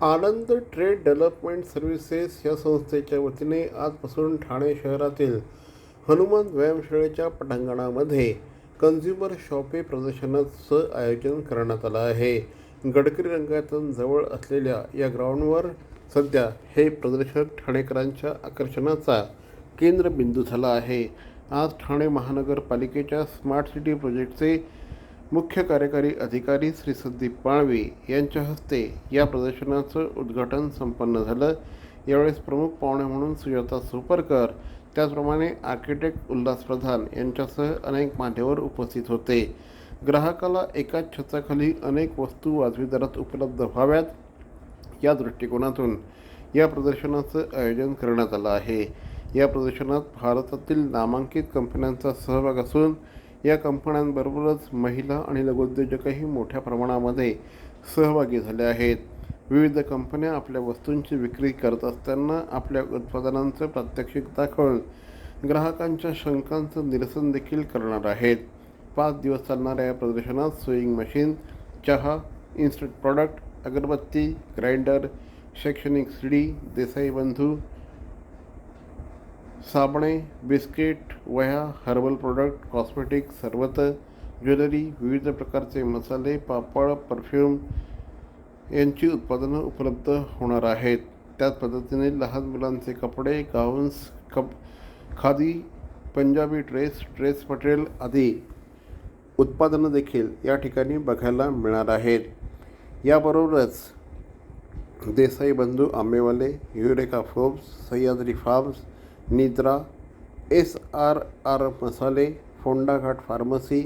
आनंद trade development services या संस्थेच्या वतीने आजपासून ठाणे शहरातील हनुमान व्यायामशाळेच्या पटांगणामध्ये कन्झ्युमर शॉपे प्रदर्शनाचं आयोजन करण्यात आलं आहे. गडकरी रंगायतन जवळ असलेल्या या ग्राउंडवर सध्या हे प्रदर्शन ठाणेकरांच्या आकर्षणाचा केंद्रबिंदू झाला आहे. आज ठाणे महानगरपालिकेच्या स्मार्ट सिटी प्रोजेक्टचे मुख्य कार्यकारी अधिकारी श्री संदीप पाळवी यांच्या हस्ते या प्रदर्शनाचं उद्घाटन संपन्न झालं. यावेळेस प्रमुख पाहुणे म्हणून सुजाता सुपरकर, त्याचप्रमाणे आर्किटेक्ट उल्हास प्रधान यांच्यासह अनेक मान्यवर उपस्थित होते. ग्राहकाला एकाच छताखाली अनेक वस्तू वाजवी दरात उपलब्ध व्हाव्यात या दृष्टिकोनातून या प्रदर्शनाचं आयोजन करण्यात आलं आहे. या प्रदर्शनात भारतातील नामांकित कंपन्यांचा सहभाग असून या कंपन्यांबरोबरच महिला आणि लघुउद्योजकही मोठ्या प्रमाणामध्ये सहभागी झाले आहेत. विविध कंपन्या आपल्या वस्तूंची विक्री करत असताना आपल्या उत्पादनांचं प्रात्यक्षिक दाखवून ग्राहकांच्या शंकांचं निरसन देखील करणार आहेत. 5 दिवस चालणाऱ्या या प्रदर्शनात सोईंग मशीन, चहा, इन्स्टंट प्रॉडक्ट, अगरबत्ती, ग्राइंडर, शैक्षणिक सीडी, देसाई बंधू, साबणे, बिस्किट, वह्या, हर्बल प्रोडक्ट, कॉस्मेटिक, सरबत, ज्वेलरी, विविध प्रकारचे मसाले, पापड, परफ्यूम यांची उत्पादनं उपलब्ध होणार आहेत. त्याच पद्धतीने लहान मुलांचे कपडे, gowns, khadi, Punjabi dress material आदी उत्पादनं देखील या ठिकाणी बघायला मिळणार आहेत. याबरोबरच देसाई बंधू आंबेवाले, युरेका फोर्ब्स, सह्याद्री फार्म्स, निद्रा, SRR मसाले, फोंडा घाट फार्मसी,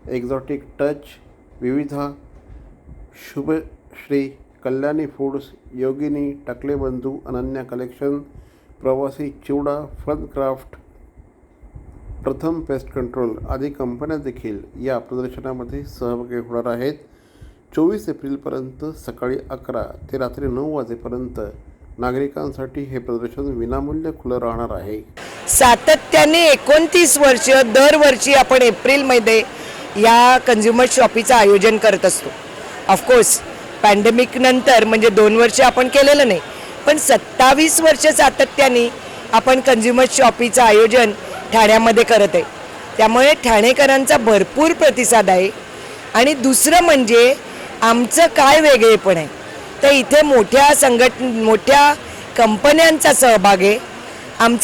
एक्झॉटिक टच, विविधा, शुभश्री, कल्याणी फूड्स, योगिनी, टकले बंधू, अनन्या कलेक्शन, प्रवासी चिवडा, फन क्राफ्ट, प्रथम पेस्ट कंट्रोल आदी कंपन्या देखील या प्रदर्शनामध्ये सहभागी होणार आहेत. 24 एप्रिलपर्यंत सकाळी 11 ते रात्री 9 वाजेपर्यंत नागरिकांसाठी हे प्रदर्शन विनामूल्य खुलं राहणार आहे. सातत्याने 29 वर्ष दरवर्षी आपण एप्रिलमध्ये या कन्झ्युमर शॉपीचं आयोजन करत असतो. ऑफकोर्स पॅन्डेमिक नंतर म्हणजे 2 वर्ष आपण केलेलं नाही, पण 27 वर्ष सातत्याने आपण कन्झ्युमर शॉपीचं आयोजन ठाण्यामध्ये करत आहे. त्यामुळे ठाणेकरांचा भरपूर प्रतिसाद आहे. आणि दुसरं म्हणजे आमचं काय वेगळेपण आहे तर इथे मोठ्या कंपन्यांचा सहभाग आहे.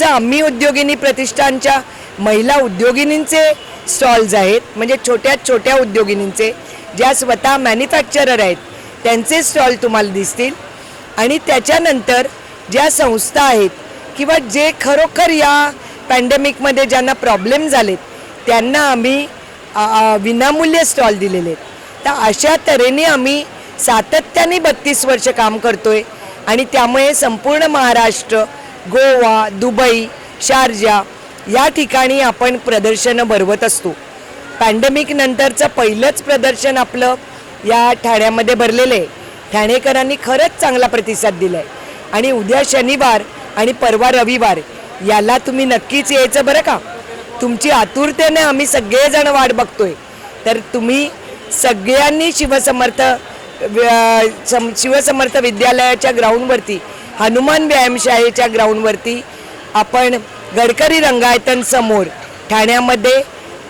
आम्ही उद्योगिनी प्रतिष्ठानच्या महिला उद्योगिनींचे स्टॉल्स आहेत, म्हणजे छोट्या उद्योगिनींचे ज्या स्वतः मॅन्युफॅक्चरर आहेत त्यांचे स्टॉल तुम्हाला दिसतील. आणि त्याच्यानंतर ज्या संस्था आहेत किंवा जे खरोखर या पॅन्डेमिकमध्ये ज्यांना प्रॉब्लेम झालेत त्यांना आम्ही विनामूल्य स्टॉल दिलेले आहेत. तर अशा तऱ्हेने आम्ही सातत्याने 32 वर्ष काम करतोय. आणि त्यामुळे संपूर्ण महाराष्ट्र, गोवा, दुबई, शारजा या ठिकाणी आपण प्रदर्शनं भरवत असतो. पॅन्डेमिक नंतरचं पहिलंच प्रदर्शन आपलं या ठाण्यामध्ये भरलेलं आहे. ठाणेकरांनी खरंच चांगला प्रतिसाद दिला आहे. आणि उद्या शनिवार आणि परवा रविवार याला तुम्ही नक्कीच यायचं बरं का. तुमची आतुरतेने आम्ही सगळेजण वाट बघतोय. तर तुम्ही सगळ्यांनी शिवसमर्थ विद्यालयाच्या ग्राउंडवरती, हनुमान व्यायामशाळेच्या ग्राउंडवरती आपण गडकरी रंगायतन समोर ठाण्यामध्ये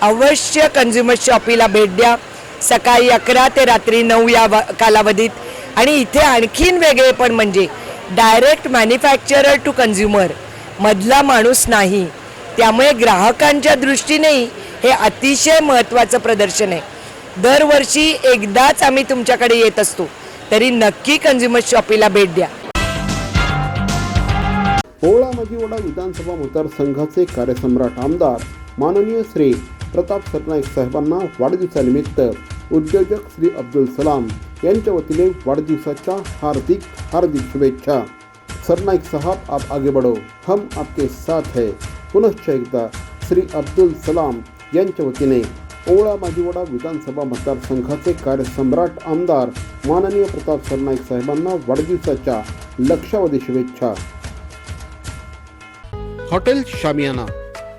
अवश्य कन्झ्युमर शॉपीला भेट द्या. सकाळी 11 ते रात्री 9 या कालावधीत. आणि इथे आणखीन वेगळेपण म्हणजे डायरेक्ट मॅन्युफॅक्चरर टू कन्झ्युमर मधला माणूस नाही. त्यामुळे ग्राहकांच्या दृष्टीनेही हे अतिशय महत्त्वाचं प्रदर्शन आहे. दरवर्षी एकदाच आम्ही तुमच्याकडे येत असतो, तरी नक्की कन्झ्युमर शॉपीला भेट द्या. ओवळा माजिवडा विधानसभा मतदारसंघाचे कार्यसम्राट आमदार माननीय श्री प्रताप सरनाईक साहेबांना वाढदिवसानिमित्त उद्योजक श्री अब्दुल सलाम यांच्या वतीने वाढदिवसाच्या हार्दिक शुभेच्छा. सरनाईक साहब, आप आगे बढ़ो, हम आपके साथ है. पुनश्च एकदा श्री अब्दुल सलाम यांच्या वतीने ओवळा माजिवडा विधानसभा मतदारसंघाचे कार्यसम्राट आमदार माननीय प्रताप सरनाईक साहेबांना वाढदिवसाच्या लक्षावधी शुभेच्छा. हॉटेल शामियाना,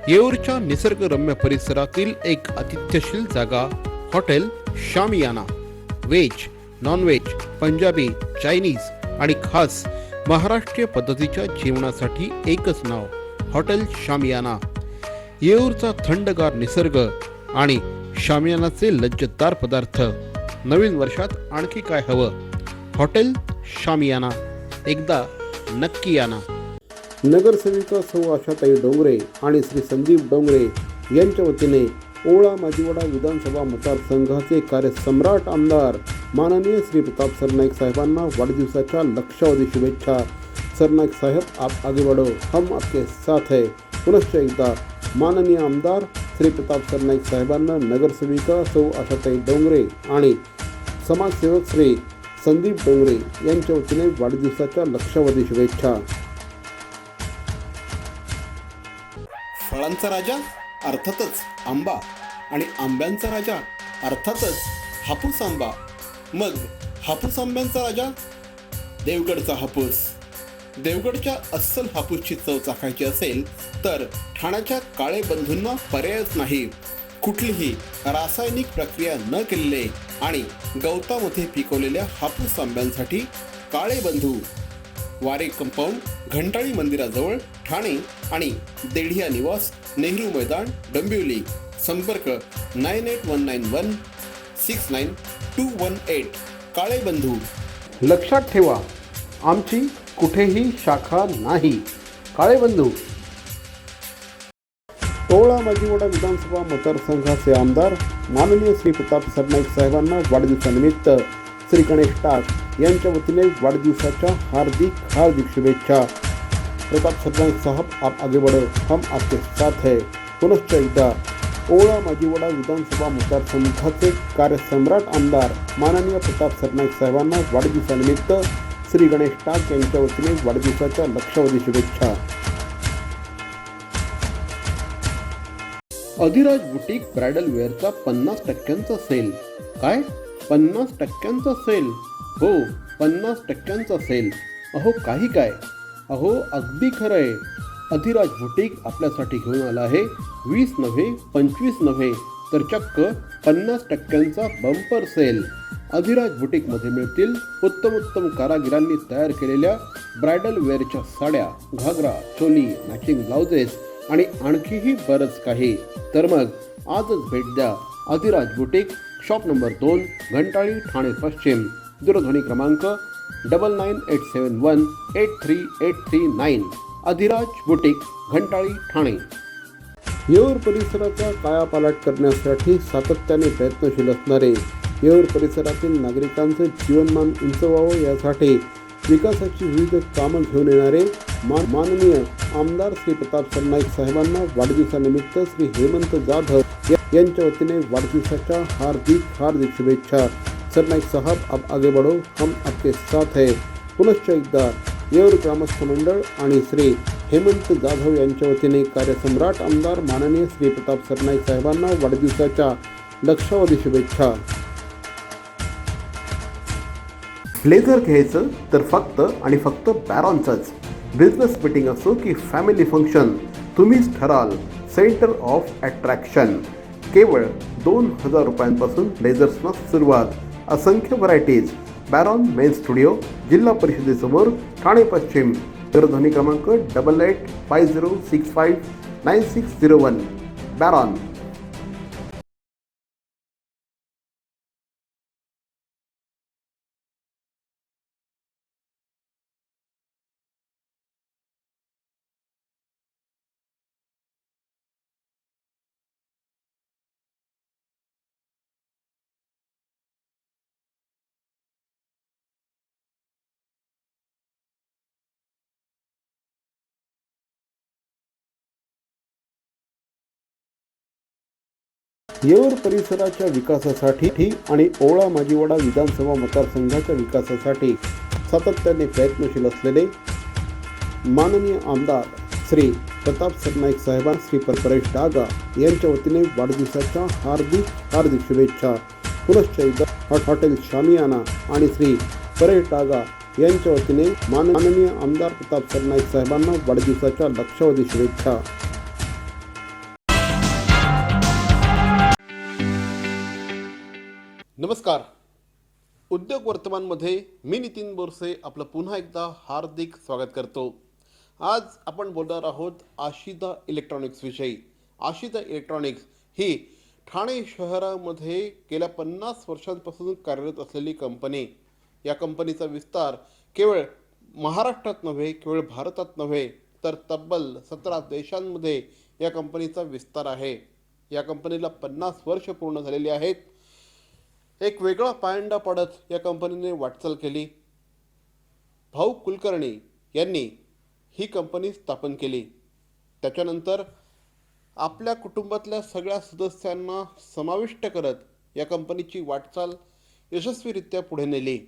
येऊरच्या निसर्गरम्य परिसरातील एक अतिथ्यशील जागा. Hotel Shamiana. Veg, non veg, Punjabi, Chinese आणि खास महाराष्ट्रीय पद्धतीच्या जेवणासाठी एकच नाव, हॉटेल शामियाना. येऊरचा थंडगार निसर्ग आणि शामियानाचे लज्जतदार पदार्थ. नवीन वर्षात आणखी काय हवं? हॉटेल शामियाना, एकदा नक्की याना. नगरसेविका सौ आशाताई डोंगरे आणि श्री संदीप डोंगरे यांच्या वतीने ओळा माजिवडा विधानसभा मतदारसंघाचे कार्यसम्राट आमदार माननीय श्री प्रताप सरनाईक साहेबांना वाढदिवसाच्या लक्षावधी शुभेच्छा. सरनाईक साहेब, आप आगे बढ़ो, हम आपके साथ है. पुनश्च एकदा माननीय आमदार श्री प्रताप सरनाईक साहेबांना नगरसेविका सौ आशाताई डोंगरे आणि समाजसेवक श्री संदीप डोंगरे यांच्या वतीने वाढदिवसाच्या लक्षावधी शुभेच्छा. फळांचा राजा अर्थातच आंबा आणि आंब्यांचा राजा अर्थातच हापूस आंबा. मग हापूस आंब्यांचा राजा देवगडचा हापूस. देवगडच्या अस्सल हापूसची चव चाखायची असेल तर ठाण्याच्या काळे बंधूंना पर्यायच नाही. कुठलीही रासायनिक प्रक्रिया न केलेले आणि गवतामध्ये पिकवलेल्या हापूस आंब्यांसाठी काळे बंधू, वारे कंपाऊंड, घंटाळी मंदिराजवळ, ठाणे आणि देढिया निवास, नेहरू मैदान, डोंबिवली. संपर्क 9819169218. काळे बंधू. लक्षात ठेवा, आमची कुठेही शाखा नाही. काळे बंधू. ओळा माजिवडा विधानसभा मतदारसंघाचे आमदार माननीय श्री प्रताप सरनाईक साहेबांना वाढदिवसानिमित्त श्री गणेश टाक यांच्या वतीने वाढदिवसाच्या हार्दिक शुभेच्छा. प्रताप सरनाईक साहब, आप आगे बढ़ो, हम आपके साथ है. पुनश्च एकदा ओळा माजिवडा विधानसभा मतदारसंघाचे कार्यसम्राट आमदार माननीय प्रताप सरनाईक साहेबांना वाढदिवसानिमित्त श्री गणेश टाक यांच्या वतीने वाढदिवसाच्या लक्षावधी शुभेच्छा. अधिराज बुटीक ब्रायडल वेअरचा 50% सेल. काय? 50% सेल? हो, 50% सेल. अहो काही काय, अहो अगदी खरं आहे. अधिराज बुटीक आपल्यासाठी घेऊन आला आहे 20 नव्हे, 25 नव्हे, तर चक्क 50% बंपर सेल. अधिराज बुटीकमध्ये मिळतील उत्तमोत्तम कारागिरांनी तयार केलेल्या ब्रायडल वेअरच्या साड्या, घागरा, चोली, मॅचिंग ब्लाउजेस आणि आणखीही बरंच काही. तर मग आजच भेट द्या Adhiraj boutique, shop number 2, Ghantali, Thane पश्चिम. दूरध्वनी क्रमांक 9987183839. अधिराज बुटीक, घंटाळी, ठाणे. येऊर परिसराचा कायापालट करण्यासाठी सातत्याने प्रयत्नशील असणारे, येऊर परिसरातील नागरिकांचे जीवनमान उंच व्हावं यासाठी विकासाची विविध कामं घेऊन येणारे माननीय आमदार श्री प्रताप सरनाईक साहेबांना वाढदिवसानिमित्त श्री हेमंत जाधव यांच्या वतीने वाढदिवसाच्या हार्दिक शुभेच्छा. सरनाईक साहब, आप आगे बढ़ो, हम आपके साथ है. पुनश्च एकदा येऊर ग्रामस्थ मंडळ आणि श्री हेमंत जाधव यांच्या वतीने कार्यसम्राट आमदार माननीय श्री प्रताप सरनाईक साहेबांना वाढदिवसाच्या लक्षावधी शुभेच्छा. ब्लेझर घ्यायचं तर फक्त आणि फक्त बॅरॉनचंच. बिझनेस मीटिंग असो की फॅमिली फंक्शन, तुम्हीच ठराल सेंटर ऑफ अट्रॅक्शन. केवळ 2000 रुपयांपासून ब्लेझर्सना सुरुवात. असंख्य व्हरायटीज. बॅरॉन मेन स्टुडिओ, जिल्हा परिषदेसमोर, ठाणे पश्चिम. दूरध्वनी क्रमांक 8850659601. बॅरॉन. येऊर परिसराच्या विकासासाठी आणि ओळा माजिवडा विधानसभा मतदारसंघाच्या विकासासाठी सातत्याने प्रयत्नशील असलेले माननीय आमदार श्री प्रताप सरनाईक साहेबांना श्री परेश डागा यांच्या वतीने वाढदिवसाच्या हार्दिक शुभेच्छा. पुनश्च एकदा हॉटेल शामियाना आणि श्री परेश डागा यांच्या वतीने माननीय आमदार प्रताप सरनाईक साहेबांना वाढदिवसाच्या लक्षावधी शुभेच्छा. नमस्कार. उद्योग वर्तमानमध्ये मी नितीन बोरसे आपलं पुन्हा एकदा हार्दिक स्वागत करतो. आज आपण बोलणार आहोत आशिता इलेक्ट्रॉनिक्स विषयी. आशिता इलेक्ट्रॉनिक्स ही ठाणे शहरामध्ये गेल्या 50 वर्षांपासून कार्यरत असलेली कंपनी. या कंपनीचा विस्तार केवळ महाराष्ट्रात नव्हे, केवळ भारतात नव्हे, तर तब्बल 17 देशांमध्ये या कंपनीचा विस्तार आहे. या कंपनीला 50 वर्ष पूर्ण झालेली आहेत. एक वेगळा पायंडा पडत या कंपनीने वाटचाल केली. भाऊ कुलकर्णी यांनी ही कंपनी स्थापन केली. त्याच्यानंतर आपल्या कुटुंबातल्या सगळ्या सदस्यांना समाविष्ट करत या कंपनीची वाटचाल यशस्वीरित्या पुढे नेली.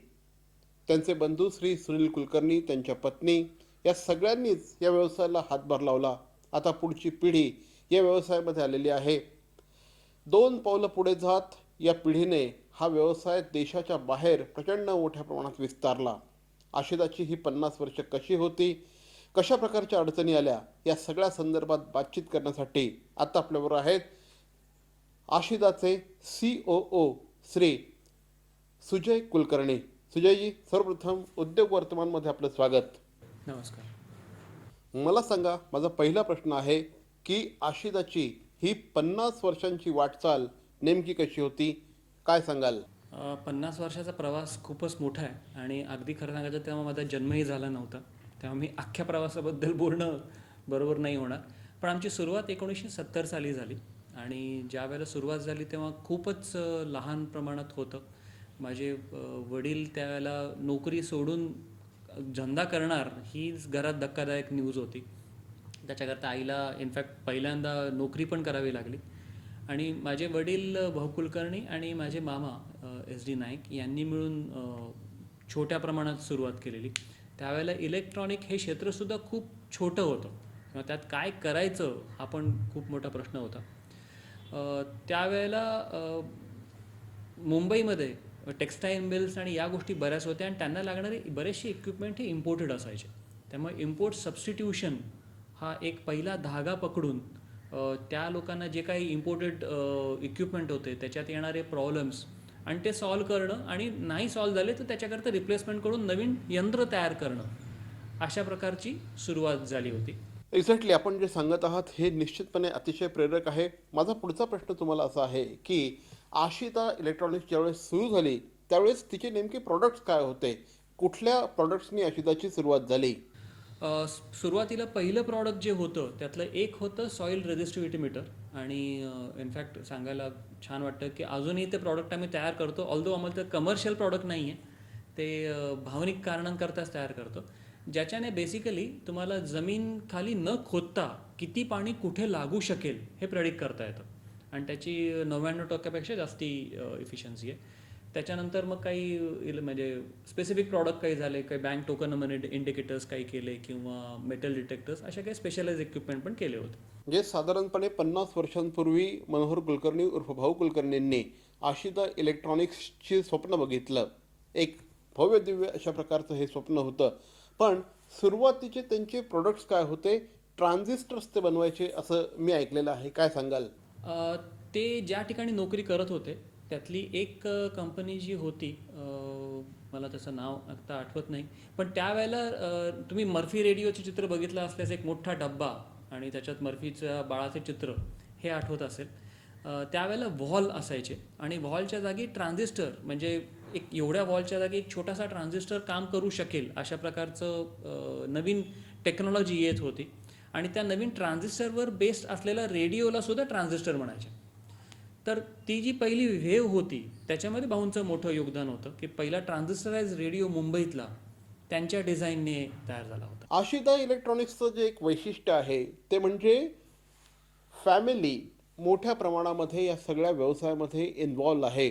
त्यांचे बंधू श्री सुनील कुलकर्णी, त्यांच्या पत्नी या सगळ्यांनीच या व्यवसायाला हातभार लावला. आता पुढची पिढी या व्यवसायामध्ये आलेली आहे. 2 पावलं पुढे जात या पिढीने हा व्यवसाय देशाच्या बाहेर प्रचंड मोठ्या प्रमाणात विस्तारला. आशिताची ही 50 वर्ष कशी होती, कशा प्रकारच्या अडचणी आल्या, या सगळ्या संदर्भात बातचीत करण्यासाठी आता आपल्याबरोबर आहेत आशिताचे COO श्री सुजय कुलकर्णी. सुजयजी, सर्वप्रथम उद्योग वर्तमानमध्ये आपलं स्वागत. नमस्कार. मला सांगा, माझा पहिला प्रश्न आहे की आशिताची ही 50 वर्षांची वाटचाल नेमकी कशी होती, काय सांगाल? 50 वर्षाचा प्रवास खूपच मोठा आहे आणि अगदी खरं सांगायचं तेव्हा माझा जन्मही झाला नव्हता, तेव्हा मी अख्ख्या प्रवासाबद्दल बोलणं बरोबर नाही होणार. पण आमची सुरुवात 1970 साली झाली आणि ज्या वेळेला सुरुवात झाली तेव्हा खूपच लहान प्रमाणात होतं. माझे वडील त्यावेळेला नोकरी सोडून धंदा करणार ही घरात धक्कादायक न्यूज होती. त्याच्याकरता आईला इनफॅक्ट पहिल्यांदा नोकरी पण करावी लागली आणि माझे वडील भाऊ कुलकर्णी आणि माझे मामा SD नाईक यांनी मिळून छोट्या प्रमाणात सुरुवात केलेली. त्यावेळेला इलेक्ट्रॉनिक हे क्षेत्रसुद्धा खूप छोटं होतं किंवा त्यात काय करायचं हा पण खूप मोठा प्रश्न होता. त्यावेळेला मुंबईमध्ये टेक्स्टाईल मिल्स आणि या गोष्टी बऱ्याच होत्या आणि त्यांना लागणारे बरेचसे इक्विपमेंट हे इम्पोर्टेड असायचे. त्यामुळे इम्पोर्ट सबस्टिट्यूशन हा एक पहिला धागा पकडून त्या लोकांना जे काही इम्पोर्टेड इक्विपमेंट होते त्याच्यात येणारे प्रॉब्लेम्स आणि ते सॉल्व करणं आणि नाही सॉल्व झाले तर त्याच्याकरता रिप्लेसमेंट करून नवीन यंत्र तयार करणं, अशा प्रकारची सुरुवात झाली होती. एक्झॅक्टली आपण जे सांगत आहात हे निश्चितपणे अतिशय प्रेरक आहे. माझा पुढचा प्रश्न तुम्हाला असा आहे की आशिता इलेक्ट्रॉनिक्स ज्यावेळेस सुरू झाली त्यावेळेस तिचे नेमके प्रॉडक्ट्स काय होते, कुठल्या प्रॉडक्ट्सनी आशिताची सुरुवात झाली? सुरुवातीला पहिलं प्रॉडक्ट जे होतं त्यातलं एक होतं सॉईल रेझिस्टिव्हिटी मीटर आणि इनफॅक्ट सांगायला छान वाटतं की अजूनही ते प्रॉडक्ट आम्ही तयार करतो. ऑल्दो आम्हाला ते कमर्शियल प्रॉडक्ट नाही आहे, ते भावनिक कारणांकरताच तयार करतो, ज्याच्याने बेसिकली तुम्हाला जमीन खाली न खोदता किती पाणी कुठे लागू शकेल हे प्रेडिक्ट करता येतं आणि त्याची 99% जास्ती इफिशियन्सी आहे. त्याच्यानंतर मग काही म्हणजे स्पेसिफिक प्रॉडक्ट काही झाले, काही बँक टोकन इंडिकेटर्स काही केले किंवा मेटल डिटेक्टर्स, अशा काही स्पेशलाइज इक्विपमेंट पण केले होते. म्हणजे साधारणपणे 50 वर्षांपूर्वी मनोहर कुलकर्णी उर्फ भाऊ कुलकर्णींनी आशिता इलेक्ट्रॉनिक्सची स्वप्न बघितलं. एक भव्य दिव्य अशा प्रकारचं हे स्वप्न होतं. पण सुरुवातीचे त्यांचे प्रोडक्ट्स काय होते? ट्रान्झिस्टर्स ते बनवायचे असं मी ऐकलेलं आहे, काय सांगाल? ते ज्या ठिकाणी नोकरी करत होते त्यातली एक कंपनी जी होती, मला त्याचं नाव आता आठवत नाही, पण त्यावेळेला तुम्ही मर्फी रेडिओचे चित्र बघितलं असल्यास एक मोठा डब्बा आणि त्याच्यात मर्फीच्या बाळाचे चित्र हे आठवत असेल. त्यावेळेला व्हॉल असायचे आणि व्हॉलच्या जागी ट्रान्झिस्टर, म्हणजे एक एवढ्या व्हॉलच्या जागी एक छोटासा ट्रान्झिस्टर काम करू शकेल अशा प्रकारचं नवीन टेक्नॉलॉजी येत होती आणि त्या नवीन ट्रान्झिस्टरवर बेस्ड असलेल्या रेडिओला सुद्धा ट्रान्झिस्टर म्हणायचे. तर ती जी पहिली वेव्ह होती त्याच्यामध्ये भाऊंचं मोठं योगदान होतं की पहिला ट्रान्झिस्टराइज रेडिओ मुंबईतला त्यांच्या डिझाईनने तयार झाला होता. आशिता इलेक्ट्रॉनिक्सचं जे एक वैशिष्ट्य आहे ते म्हणजे फॅमिली मोठ्या प्रमाणामध्ये या सगळ्या व्यवसायामध्ये इन्व्हॉल्व आहे.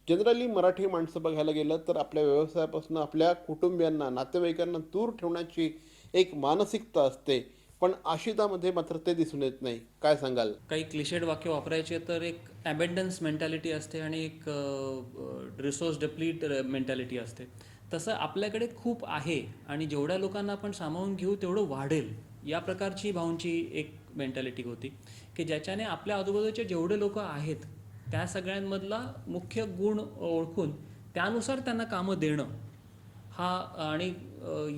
जनरली मराठी माणसं बघायला गेलं तर आपल्या व्यवसायापासून आपल्या कुटुंबियांना, नातेवाईकांना दूर ठेवण्याची एक मानसिकता असते, पण आशितामध्ये मात्र ते दिसून येत नाही, काय सांगाल? काही क्लिशेड वाक्य वापरायचे तर एक ॲबंडन्स मेंटॅलिटी असते आणि एक रिसोर्स डिप्लीट मेंटॅलिटी असते. तसं आपल्याकडे खूप आहे आणि जेवढ्या लोकांना आपण सामावून घेऊ तेवढं वाढेल, या प्रकारची भाऊंची एक मेंटॅलिटी होती की ज्याच्याने आपल्या आजूबाजूचे जेवढे लोक आहेत त्या सगळ्यांमधला मुख्य गुण ओळखून त्यानुसार त्यांना कामं देणं हा आणि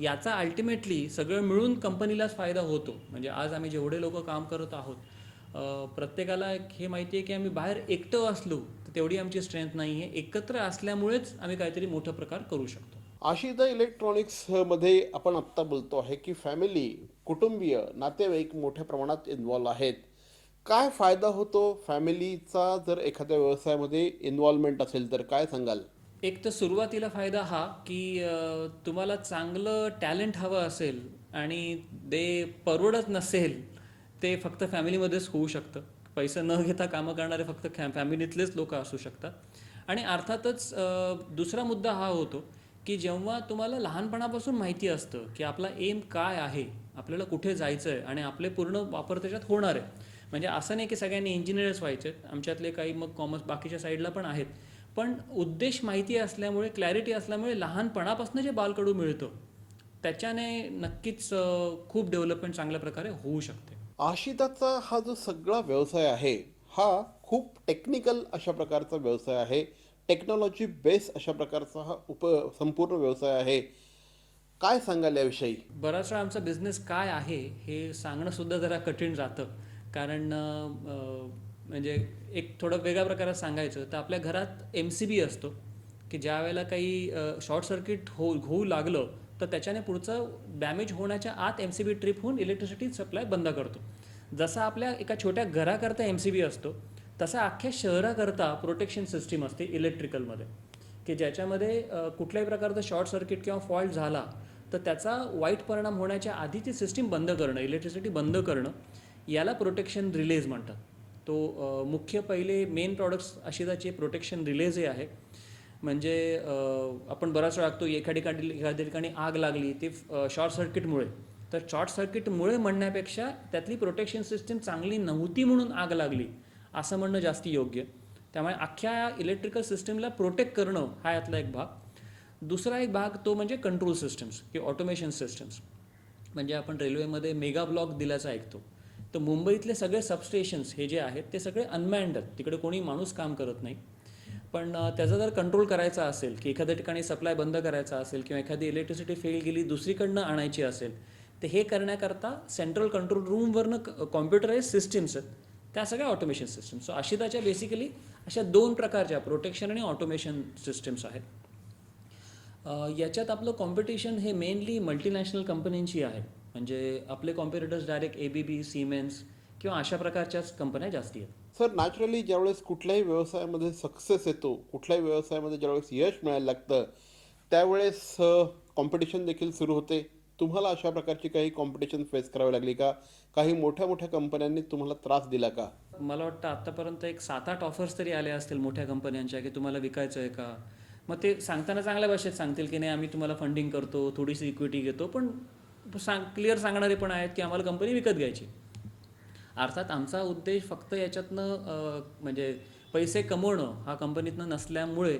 याचा अल्टिमेटली सगळं मिळून कंपनीलाच फायदा होतो. म्हणजे आज आम्ही जेवढे लोक काम करत आहोत, प्रत्येकाला हे माहिती आहे की आम्ही बाहेर एकटं असलो तर तेवढी आमची स्ट्रेंथ नाही आहे. एकत्र असल्यामुळेच आम्ही काहीतरी मोठं प्रकार करू शकतो. आशिता इलेक्ट्रॉनिक्समध्ये आपण आत्ता बोलतो आहे की फॅमिली, कुटुंबीय, नातेवाईक मोठ्या प्रमाणात इन्व्हॉल्व आहेत. काय फायदा होतो फॅमिलीचा जर एखाद्या व्यवसायामध्ये इन्व्हॉल्वमेंट असेल तर, काय सांगाल? एक तर सुरुवातीला फायदा हा की तुम्हाला चांगलं टॅलेंट हवं असेल आणि ते परवडत नसेल, ते फक्त फॅमिलीमध्येच होऊ शकतं. पैसे न घेता कामं करणारे फक्त फॅमिलीतलेच लोक असू शकतात. आणि अर्थातच दुसरा मुद्दा हा होतो की जेव्हा तुम्हाला लहानपणापासून माहिती असतं की आपला एम काय आहे, आपल्याला कुठे जायचं आहे आणि आपले पूर्ण वापर त्याच्यात होणार आहे. म्हणजे असं नाही की सगळ्यांनी इंजिनियर्स व्हायचे, आमच्यातले काही मग कॉमर्स बाकीच्या साईडला पण आहेत, पण उद्देश माहिती असल्यामुळे, क्लॅरिटी असल्यामुळे लहानपणापासून जे बालकडू मिळतं त्याच्याने नक्कीच खूप डेव्हलपमेंट चांगल्या प्रकारे होऊ शकते. आशिताचा हा जो सगळा व्यवसाय आहे हा खूप टेक्निकल अशा प्रकारचा व्यवसाय आहे, टेक्नॉलॉजी बेस अशा प्रकारचा हा संपूर्ण व्यवसाय आहे. काय सांगाल याविषयी? बराच वेळा आमचा बिझनेस काय आहे हे सांगणं सुद्धा जरा कठीण जातं. कारण म्हणजे एक थोडं वेगळ्या प्रकारात सांगायचं तर आपल्या घरात MCB असतो की ज्या वेळेला काही शॉर्ट सर्किट होऊ लागलं तर त्याच्याने पुढचं डॅमेज होण्याच्या आत MCB ट्रिप होऊन इलेक्ट्रिसिटी सप्लाय बंद करतो. जसा आपल्या एका छोट्या घराकरता MCB असतो, तसा अख्ख्या शहराकरता प्रोटेक्शन सिस्टीम असते इलेक्ट्रिकलमध्ये, की ज्याच्यामध्ये कुठल्याही प्रकारचा शॉर्ट सर्किट किंवा फॉल्ट झाला तर त्याचा वाईट परिणाम होण्याच्या आधी ती सिस्टीम बंद करणं, इलेक्ट्रिसिटी बंद करणं, याला प्रोटेक्शन रिलेज म्हणतात. तो मुख्य पहिले मेन प्रॉडक्ट्स आशिताचे प्रोटेक्शन रिलेज हे आहे. म्हणजे आपण बराच वेळा लागतो एखाद्या ठिकाणी आग लागली ते शॉर्ट सर्किटमुळे, तर शॉर्ट सर्किटमुळे म्हणण्यापेक्षा त्यातली प्रोटेक्शन सिस्टीम चांगली नव्हती म्हणून आग लागली असं म्हणणं जास्त योग्य. त्यामुळे अख्ख्या इलेक्ट्रिकल सिस्टीमला प्रोटेक्ट करणं हा यातला एक भाग. दुसरा एक भाग तो म्हणजे कंट्रोल सिस्टम्स किंवा ऑटोमेशन सिस्टम्स. म्हणजे आपण रेल्वेमध्ये मेगा ब्लॉक दिल्याचं ऐकतो, तर मुंबईतले सगळे सबस्टेशन्स हे जे आहेत ते सगळे अनमॅन्ड आहेत, तिकडे कोणी माणूस काम करत नाही. पण त्याचा जर कंट्रोल करायचा असेल की एखाद्या ठिकाणी सप्लाय बंद करायचा असेल किंवा एखादी इलेक्ट्रिसिटी फेल गेली दुसरीकडनं आणायची असेल, तर हे करण्याकरता सेंट्रल कंट्रोल रूमवरनं कॉम्प्युटराइज सिस्टीम्स आहेत, त्या सगळ्या ऑटोमेशन सिस्टम्स. सो आशिताच्या बेसिकली अशा 2 प्रकारच्या प्रोटेक्शन आणि ऑटोमेशन सिस्टम्स आहेत. याच्यात आपलं कॉम्पिटिशन हे मेनली मल्टीनॅशनल कंपन्यांची आहे. म्हणजे आपले कॉम्पिटिटर्स डायरेक्ट ABB, सिमेन्स किंवा अशा प्रकारच्याच कंपन्या जास्ती आहेत. सर, नॅचरली ज्यावेळेस कुठल्याही व्यवसायामध्ये सक्सेस येतो, कुठल्याही व्यवसायामध्ये ज्यावेळेस यश मिळायला लागतं त्यावेळेस कॉम्पिटिशन देखील सुरू होते. तुम्हाला अशा प्रकारची काही कॉम्पिटिशन फेस करावी लागली का? काही मोठ्या मोठ्या कंपन्यांनी तुम्हाला त्रास दिला का? मला वाटतं आत्तापर्यंत एक 7-8 ऑफर्स तरी आल्या असतील मोठ्या कंपन्यांच्या की तुम्हाला विकायचं आहे का. मग ते सांगताना चांगल्या भाषेत सांगतील की नाही आम्ही तुम्हाला फंडिंग करतो, थोडीशी इक्विटी घेतो, पण क्लिअर सांगणारे पण आहेत की आम्हाला कंपनी विकत घ्यायची. अर्थात आमचा उद्देश फक्त याच्यातनं म्हणजे पैसे कमवणं हा कंपनीतनं नसल्यामुळे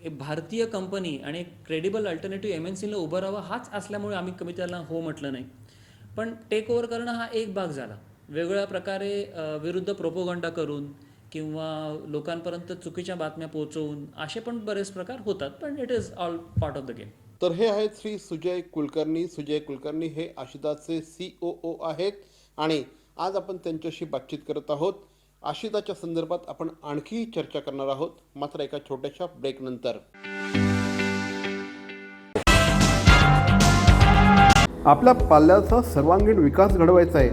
एक भारतीय कंपनी आणि एक क्रेडिबल अल्टरनेटिव्ह MNCला उभं राहावं हाच असल्यामुळे आम्ही कमी त्याला हो म्हटलं नाही. पण टेक ओव्हर करणं हा एक भाग झाला. वेगवेगळ्या प्रकारे विरुद्ध प्रोपोगंडा करून किंवा लोकांपर्यंत चुकीच्या बातम्या पोहोचवून असे पण बरेच प्रकार होतात, पण it is all part of the game. तर हे आहेत श्री सुजय कुलकर्णी. सुजय कुलकर्णी हे आशिताचे COO आहेत आणि आज आपण त्यांच्याशी बातचीत करत आहोत. आशिताच्या संदर्भात आपण आणखी चर्चा करणार आहोत, मात्र एका छोट्याशा ब्रेकनंतर. आपल्या पाल्याचा सर्वांगीण विकास घडवायचा आहे.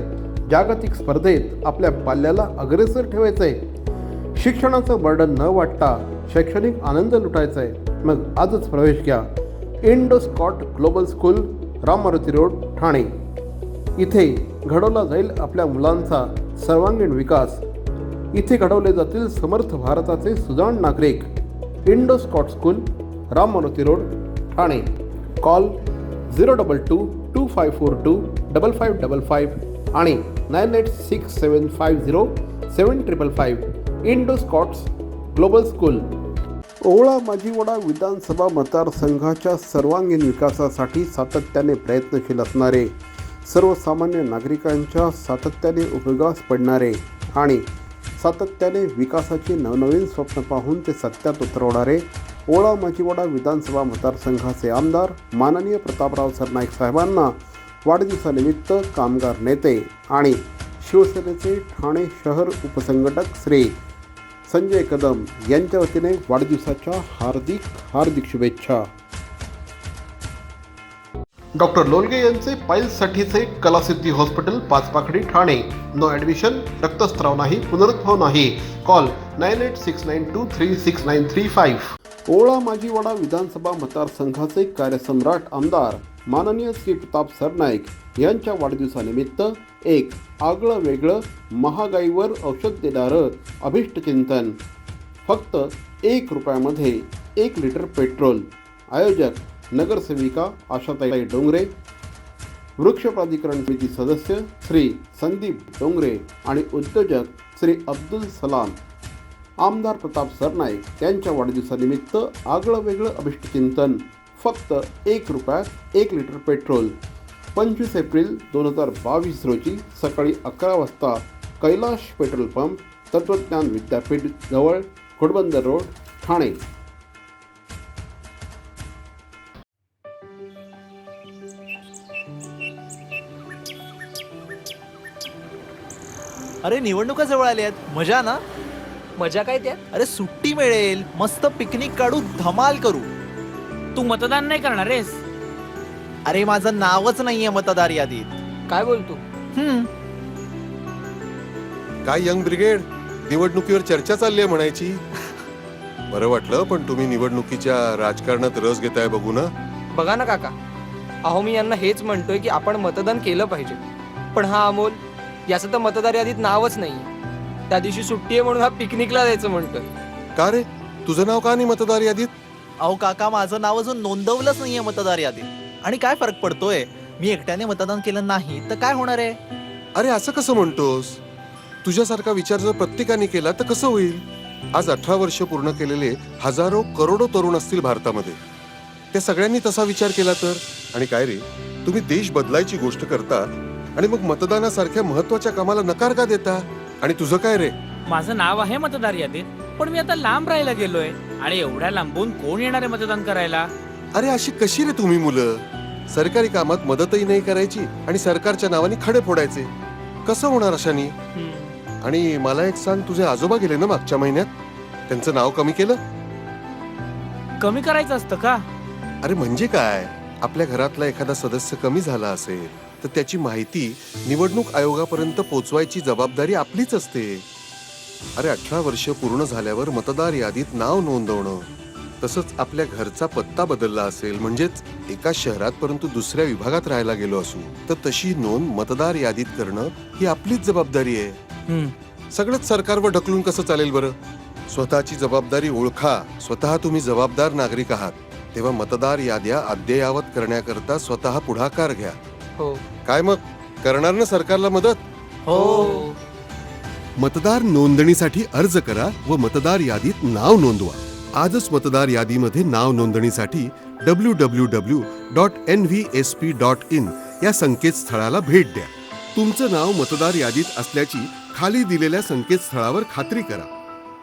जागतिक स्पर्धेत आपल्या पाल्याला अग्रेसर ठेवायचं आहे. शिक्षणाचं बर्डन न वाटता शैक्षणिक आनंद लुटायचा आहे. मग आजच प्रवेश घ्या Indoscot global school, Ram Maruti road, Thane. इथे घडवला जाईल आपल्या मुलांचा सर्वांगीण विकास. इथे घडवले जातील समर्थ भारताचे सुजाण नागरिक. Indoscot school, Ram Maruti road, Thane. Call 022-2542-5555 आणि 9867507555. Indoscots global school. Owala Majiwada विधानसभा मतदारसंघाच्या सर्वांगीण विकासासाठी सातत्याने प्रयत्नशील असणारे, सर्वसामान्य नागरिकांच्या सातत्याने उपयोगास पडणारे आणि सातत्याने विकासाची नवनवीन स्वप्न पाहून ते सत्यात उतरवणारे ओळा माचीवाडा विधानसभा मतदारसंघाचे आमदार माननीय प्रतापराव सरनाईक साहेबांना वाढदिवसानिमित्त कामगार नेते आणि शिवसेनेचे ठाणे शहर उपसंघटक श्री संजय कदम यांच्या वतीने वाढदिवसाच्या हार्दिक शुभेच्छा. डॉक्टर लोलगे यांचे पाईल्ससाठीचे कलासिद्धी हॉस्पिटल पाचपाखडी ठाणे. नो ॲडमिशन, रक्तस्राव नाही, पुनरुद्भव नाही. कॉल 9869236935. ओळा माजीवाडा विधानसभा मतदारसंघाचे कार्यसम्राट आमदार माननीय श्री प्रताप सरनाईक यांच्या वाढदिवसानिमित्त एक आगळं वेगळं महागाईवर औषध देणारं अभिष्टचिंतन. फक्त ₹1 1 लिटर पेट्रोल. आयोजक नगरसेविका आशाताई डोंगरे, वृक्ष प्राधिकरण समिती सदस्य श्री संदीप डोंगरे आणि उद्योजक श्री अब्दुल सलाम. आमदार प्रताप सरनाईक यांच्या वाढदिवसानिमित्त आगळं वेगळं अभिष्टचिंतन. फक्त ₹1 1 लिटर पेट्रोल. 25 एप्रिल 2022 रोजी सकाळी 11 वाजता कैलाश पेट्रोल पंप, तत्वज्ञान विद्यापीठ जवळ, घोडबंदर रोड, ठाणे. अरे निवडणुका जवळ आल्या आहेत, मजा ना. मजा काय त्यात? अरे सुट्टी मिळेल, मस्त पिकनिक काढू, धमाल करू. तू मतदान नाही करणार आहेस? अरे माझं नावच नाहीये मतदार यादीत. काय बोलतो? काय यंग ब्रिगेड, निवडणुकीवर चर्चा चालली आहे म्हणायची. बरं वाटलं, पण तुम्ही निवडणुकीच्या राजकारणात रस घेताय बघू ना. बघा ना काका, अहो मी यांना हेच म्हणतोय की आपण मतदान केलं पाहिजे, पण हा अमोल याचं तर मतदार यादीत नावच नाही. त्या दिवशी सुट्टी आहे म्हणून हा पिकनिकला जायचं म्हणतोय. का रे, तुझं नाव का नाही मतदार यादीत? अहो काका, माझं नाव अजून नोंदवलंच नाहीये मतदार यादीत. आणि काय फरक पडतोय, मी एकट्याने मतदान केलं नाही तर काय होणार आहे? अरे असं कसं म्हणतोस? तुझ्यासारखा विचार जर प्रत्येकाने केला तर कसं होईल? आज 18 वर्ष पूर्ण केलेले हजारो करोडो तरुण असतील भारतामध्ये. त्या सगळ्यांनी तसा विचार केला तर. आणि काय रे, तुम्ही देश बदलायची गोष्ट करता आणि मग मतदानासारख्या महत्वाच्या कामाला नकार का देता? आणि तुझं काय रे? माझं नाव आहे मतदार यादीत, पण मी आता लांब राहायला गेलोय आणि एवढ्या लांबून कोण येणार आहे मतदान करायला? अरे अशी कशी रे तुम्ही मुलं? सरकारी कामात मदतही नाही करायची आणि सरकारच्या नावाने खडे फोडायचे. कसं होणार अशानी? आणि मला एक सांग, तुझे आजोबा गेले ना मागच्या महिन्यात, त्यांचं नाव कमी केलं? कमी करायचं असतं का? अरे म्हणजे काय, आपल्या घरातला एखादा सदस्य कमी झाला असेल तर त्याची माहिती निवडणूक आयोगापर्यंत पोहोचवायची जबाबदारी आपलीच असते. अरे 18 वर्ष पूर्ण झाल्यावर मतदार यादीत नाव नोंदवणं, तसंच आपल्या घरचा पत्ता बदलला असेल, म्हणजेच एका शहरात परंतु दुसऱ्या विभागात राहायला गेलो असू तर तशी नोंद मतदार यादीत करणं ही आपलीच जबाबदारी आहे. सगळंच सरकारवर ढकलून कसं चालेल बरं? स्वतःची जबाबदारी ओळखा. स्वतः तुम्ही जबाबदार नागरिक आहात, तेव्हा मतदार याद्या अद्ययावत करण्याकरता स्वतः पुढाकार घ्या. हो. काय मग, करणार ना सरकारला मदत? हो. मतदार नोंदणीसाठी अर्ज करा व मतदार यादीत नाव नोंदवा. आजच मतदार यादीमध्ये नाव नोंदणीसाठी www.nvsp.in या संकेतस्थळाला भेट द्या. तुमचं नाव मतदार यादीत असल्याची खाली दिलेल्या संकेतस्थळावर खात्री करा.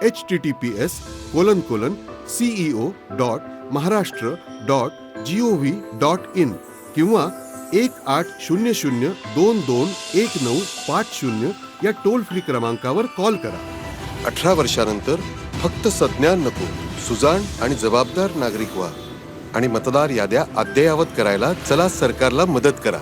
https://maharashtra.gov.in किंवा 1800221950 या टोल फ्री क्रमांकावर कॉल करा. 18 वर्षानंतर फक्त संज्ञान नको, सुजाण आणि जबाबदार नागरिक व्हा आणि मतदार याद्या अद्ययावत करायला चला सरकारला मदत करा.